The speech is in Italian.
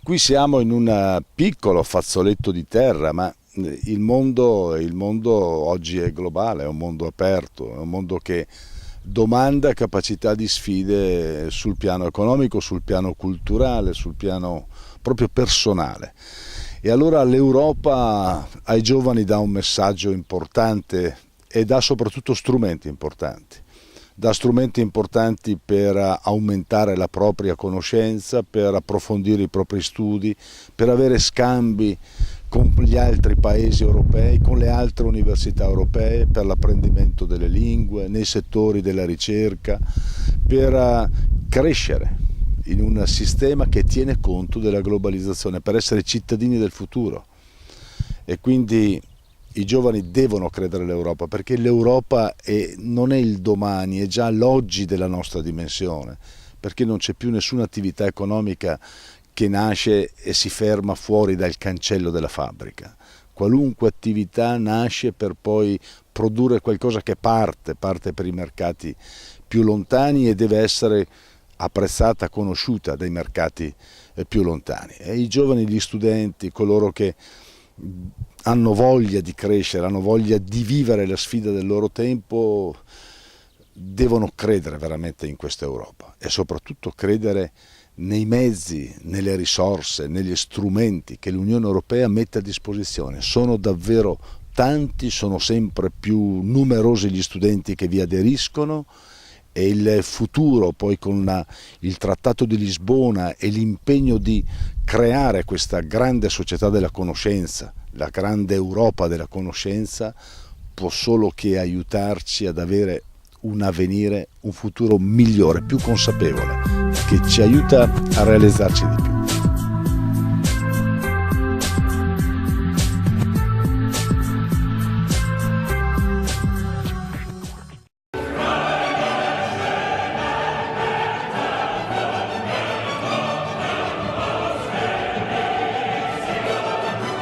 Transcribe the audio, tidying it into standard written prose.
Qui siamo in un piccolo fazzoletto di terra, ma il mondo oggi è globale, è un mondo aperto, è un mondo che domanda capacità di sfide sul piano economico, sul piano culturale, sul piano proprio personale. E allora l'Europa ai giovani dà un messaggio importante e dà soprattutto strumenti importanti. Dà strumenti importanti per aumentare la propria conoscenza, per approfondire i propri studi, per avere scambi con gli altri paesi europei, con le altre università europee, per l'apprendimento delle lingue, nei settori della ricerca, per crescere in un sistema che tiene conto della globalizzazione, per essere cittadini del futuro. E quindi i giovani devono credere all'Europa, perché l'Europa non è il domani, è già l'oggi della nostra dimensione, perché non c'è più nessuna attività economica che nasce e si ferma fuori dal cancello della fabbrica. Qualunque attività nasce per poi produrre qualcosa che parte per i mercati più lontani e deve essere apprezzata, conosciuta dai mercati più lontani. E i giovani, gli studenti, coloro che hanno voglia di crescere, hanno voglia di vivere la sfida del loro tempo, devono credere veramente in questa Europa e soprattutto credere nei mezzi, nelle risorse, negli strumenti che l'Unione Europea mette a disposizione. Sono davvero tanti, sono sempre più numerosi gli studenti che vi aderiscono e il futuro poi con il Trattato di Lisbona e l'impegno di creare questa grande società della conoscenza, la grande Europa della conoscenza, può solo che aiutarci ad avere un avvenire, un futuro migliore, più consapevole, che ci aiuta a realizzarci di più.